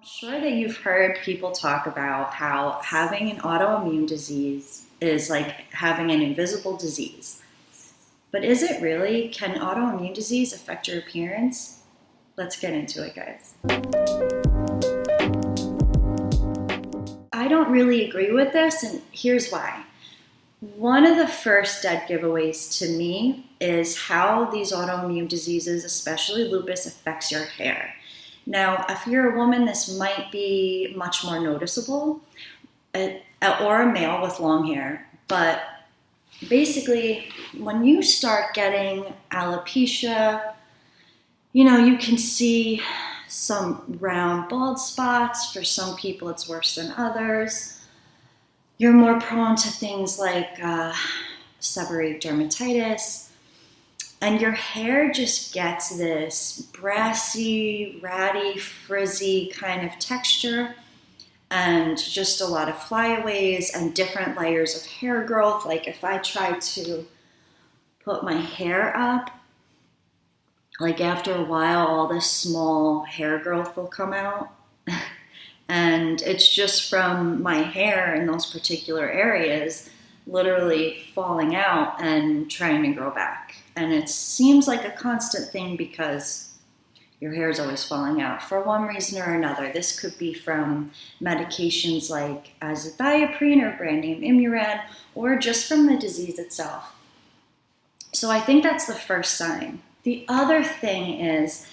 I'm sure that you've heard people talk about how having an autoimmune disease is like having an invisible disease. But is it really? Can autoimmune disease affect your appearance? Let's get into it, guys. I don't really agree with this, and here's why. One of the first dead giveaways to me is how these autoimmune diseases, especially lupus, affects your hair. Now, if you're a woman, this might be much more noticeable, or a male with long hair. But basically, when you start getting alopecia, you can see some round bald spots. For some people, it's worse than others. You're more prone to things like seborrheic dermatitis. And your hair just gets this brassy, ratty, frizzy kind of texture, and just a lot of flyaways and different layers of hair growth. Like if I try to put my hair up, like after a while, all this small hair growth will come out. And it's just from my hair in those particular areas literally falling out and trying to grow back. And it seems like a constant thing because your hair is always falling out for one reason or another. This could be from medications like azathioprine or brand name Imuran, or just from the disease itself. So I think that's the first sign. The other thing is,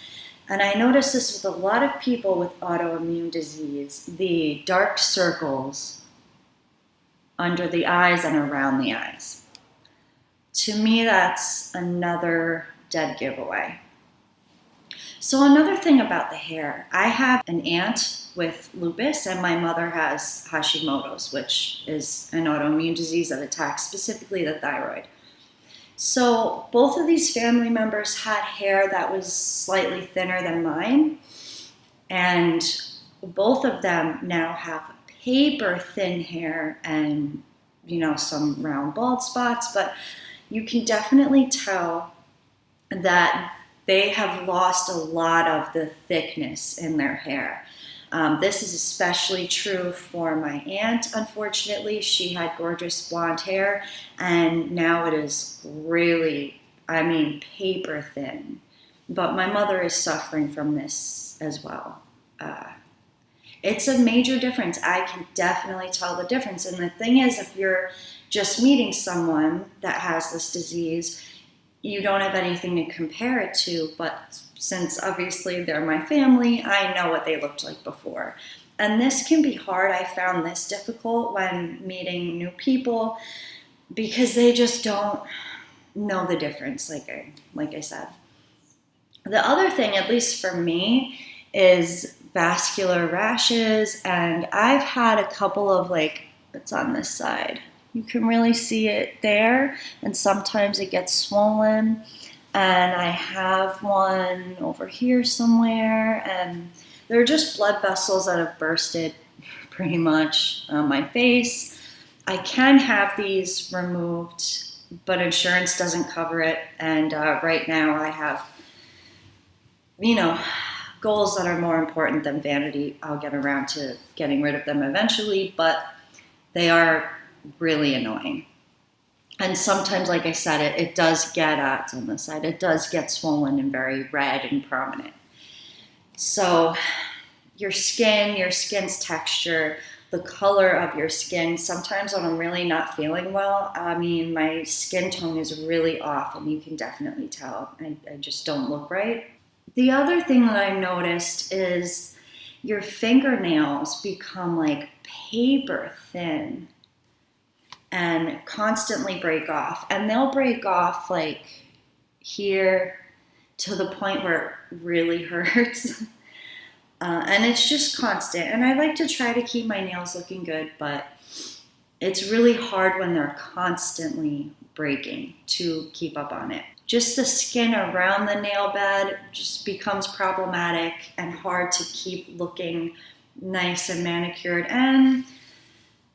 and I notice this with a lot of people with autoimmune disease, the dark circles under the eyes and around the eyes. To me, that's another dead giveaway. So another thing about the hair, I have an aunt with lupus and my mother has Hashimoto's, which is an autoimmune disease that attacks specifically the thyroid. So both of these family members had hair that was slightly thinner than mine, and both of them now have paper thin hair and, some round bald spots, but you can definitely tell that they have lost a lot of the thickness in their hair. This is especially true for my aunt, unfortunately. She had gorgeous blonde hair, and now it is really, paper thin. But my mother is suffering from this as well. It's a major difference. I can definitely tell the difference. And the thing is, if you're just meeting someone that has this disease, you don't have anything to compare it to, but since obviously they're my family, I know what they looked like before. And this can be hard. I found this difficult when meeting new people because they just don't know the difference, like I said. The other thing, at least for me, is vascular rashes, and I've had a couple of it's on this side. You can really see it there, and sometimes it gets swollen. And I have one over here somewhere, and they're just blood vessels that have bursted pretty much on my face. I can have these removed, but insurance doesn't cover it. And right now I have, goals that are more important than vanity. I'll get around to getting rid of them eventually, but they are really annoying. And sometimes, like I said, it does get, it's on the side, it does get swollen and very red and prominent. So your skin's texture, the color of your skin, sometimes when I'm really not feeling well, my skin tone is really off, and you can definitely tell. I just don't look right. The other thing that I noticed is your fingernails become like paper thin and constantly break off. And they'll break off like here to the point where it really hurts. And it's just constant. And I like to try to keep my nails looking good, but it's really hard when they're constantly breaking to keep up on it. Just the skin around the nail bed just becomes problematic and hard to keep looking nice and manicured, and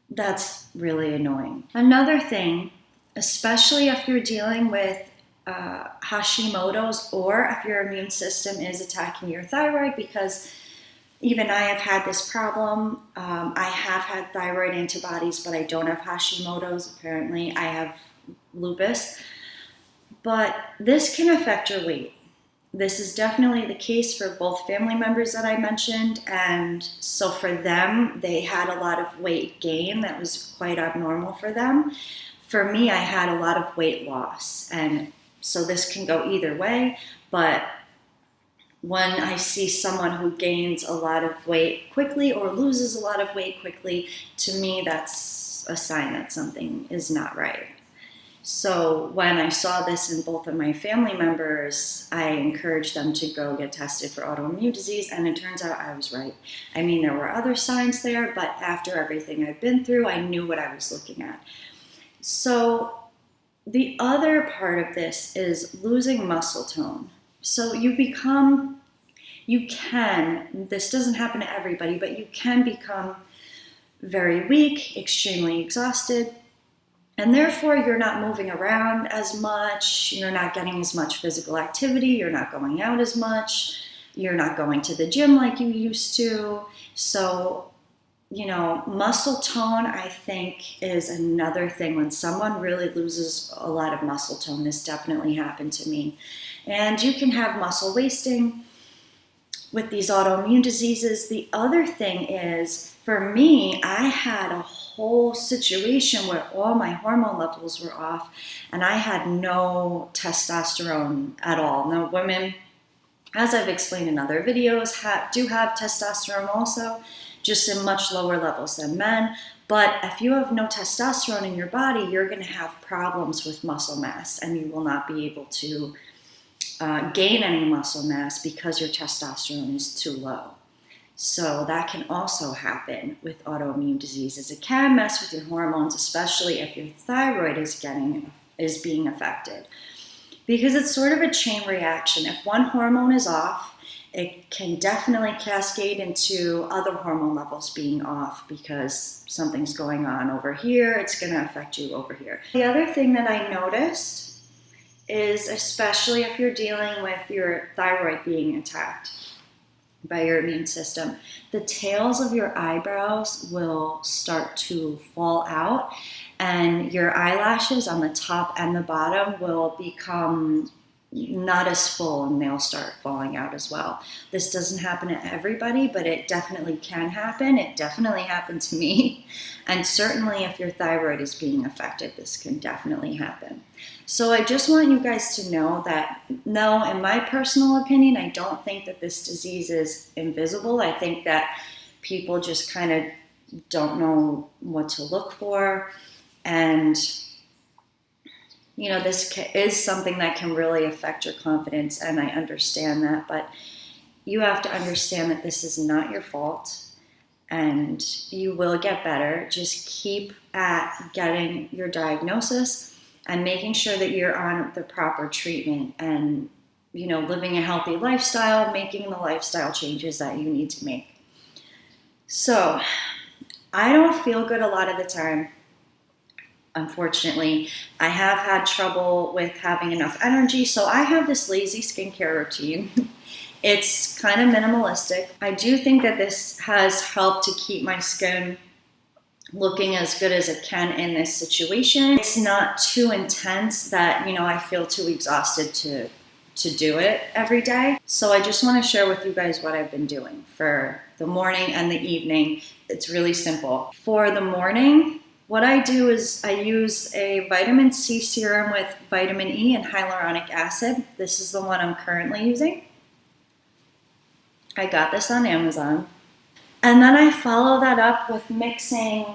that's really annoying. Another thing, especially if you're dealing with Hashimoto's, or if your immune system is attacking your thyroid, because even I have had this problem. I have had thyroid antibodies, but I don't have Hashimoto's. Apparently, I have lupus. But this can affect your weight. This is definitely the case for both family members that I mentioned. And so for them, they had a lot of weight gain that was quite abnormal for them. For me, I had a lot of weight loss. And so this can go either way. But when I see someone who gains a lot of weight quickly or loses a lot of weight quickly, to me, that's a sign that something is not right. So when I saw this in both of my family members, I encouraged them to go get tested for autoimmune disease, and it turns out I was right. I mean, there were other signs there, but after everything I've been through, I knew what I was looking at. So the other part of this is losing muscle tone. So this doesn't happen to everybody, but you can become very weak, extremely exhausted, and therefore you're not moving around as much, you're not getting as much physical activity, you're not going out as much, you're not going to the gym like you used to. So, muscle tone, I think, is another thing. When someone really loses a lot of muscle tone, this definitely happened to me. And you can have muscle wasting with these autoimmune diseases. The other thing is, for me, I had a whole situation where all my hormone levels were off and I had no testosterone at all. Now, women, as I've explained in other videos, do have testosterone also, just in much lower levels than men. But if you have no testosterone in your body, you're going to have problems with muscle mass, and you will not be able to gain any muscle mass because your testosterone is too low. So that can also happen with autoimmune diseases. It can mess with your hormones, especially if your thyroid is being affected, because it's sort of a chain reaction. If one hormone is off, it can definitely cascade into other hormone levels being off, because something's going on over here, it's going to affect you over here. The other thing that I noticed is, especially if you're dealing with your thyroid being attacked by your immune system, the tails of your eyebrows will start to fall out, and your eyelashes on the top and the bottom will become not as full, and they'll start falling out as well. This doesn't happen to everybody, but it definitely can happen. It definitely happened to me. And certainly if your thyroid is being affected, this can definitely happen. So I just want you guys to know that, no, in my personal opinion, I don't think that this disease is invisible. I think that people just kind of don't know what to look for. And this is something that can really affect your confidence, and I understand that, but you have to understand that this is not your fault, and you will get better. Just keep at getting your diagnosis and making sure that you're on the proper treatment, and living a healthy lifestyle, making the lifestyle changes that you need to make. So I don't feel good a lot of the time. Unfortunately, I have had trouble with having enough energy, so I have this lazy skincare routine. It's kind of minimalistic. I do think that this has helped to keep my skin looking as good as it can in this situation. It's not too intense that, I feel too exhausted to do it every day. So I just want to share with you guys what I've been doing for the morning and the evening. It's really simple. For the morning, what I do is I use a vitamin C serum with vitamin E and hyaluronic acid. This is the one I'm currently using. I got this on Amazon. And then I follow that up with mixing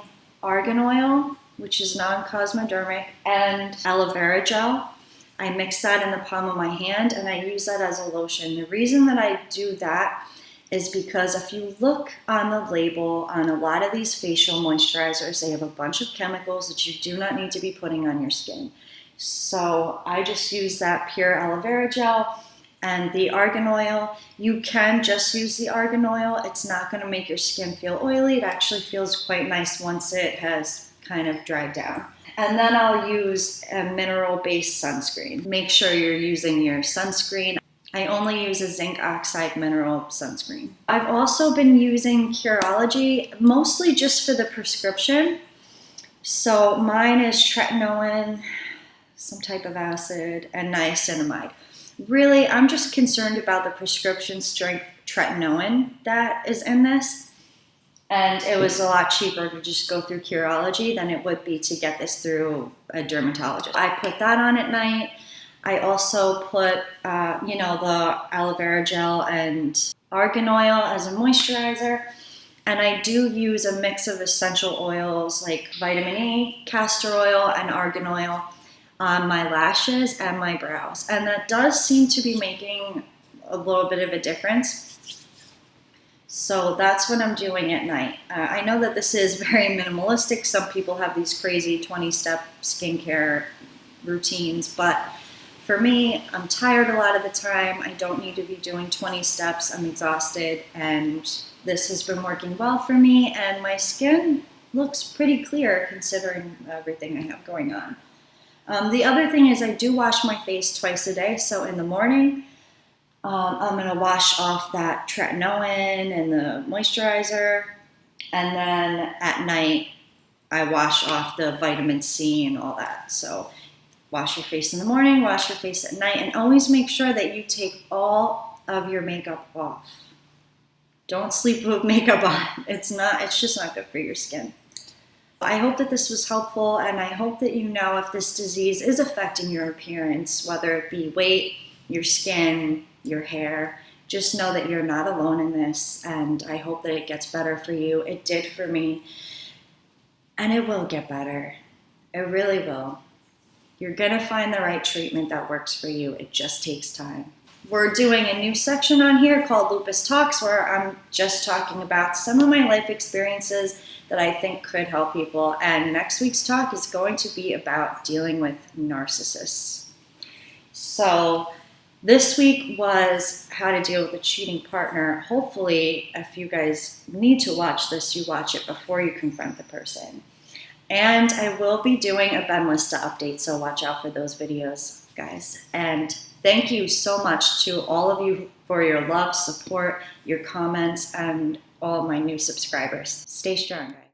argan oil, which is non-cosmodermic, and aloe vera gel. I mix that in the palm of my hand, and I use that as a lotion. The reason that I do that is because if you look on the label on a lot of these facial moisturizers, they have a bunch of chemicals that you do not need to be putting on your skin. So I just use that pure aloe vera gel and the argan oil. You can just use the argan oil. It's not going to make your skin feel oily. It actually feels quite nice once it has kind of dried down. And then I'll use a mineral-based sunscreen. Make sure you're using your sunscreen. I only use a zinc oxide mineral sunscreen. I've also been using Curology, mostly just for the prescription. So mine is tretinoin, some type of acid, and niacinamide. Really, I'm just concerned about the prescription strength tretinoin that is in this. And it was a lot cheaper to just go through Curology than it would be to get this through a dermatologist. I put that on at night. I also put, the aloe vera gel and argan oil as a moisturizer. And I do use a mix of essential oils like vitamin E, castor oil, and argan oil on my lashes and my brows. And that does seem to be making a little bit of a difference. So that's what I'm doing at night. I know that this is very minimalistic. Some people have these crazy 20-step skincare routines, but for me, I'm tired a lot of the time. I don't need to be doing 20 steps. I'm exhausted, and this has been working well for me, and my skin looks pretty clear considering everything I have going on. The other thing is I do wash my face twice a day. So in the morning, I'm going to wash off that tretinoin and the moisturizer. And then at night, I wash off the vitamin C and all that. So wash your face in the morning, wash your face at night, and always make sure that you take all of your makeup off. Don't sleep with makeup on. It's just not good for your skin. I hope that this was helpful, and I hope that you know if this disease is affecting your appearance, whether it be weight, your skin, your hair. Just know that you're not alone in this, and I hope that it gets better for you. It did for me, and it will get better. It really will. You're going to find the right treatment that works for you. It just takes time. We're doing a new section on here called Lupus Talks, where I'm just talking about some of my life experiences that I think could help people. And next week's talk is going to be about dealing with narcissists. So this week was how to deal with a cheating partner. Hopefully, if you guys need to watch this, you watch it before you confront the person. And I will be doing a Benlista update, so watch out for those videos, guys. And thank you so much to all of you for your love, support, your comments, and all my new subscribers. Stay strong, guys.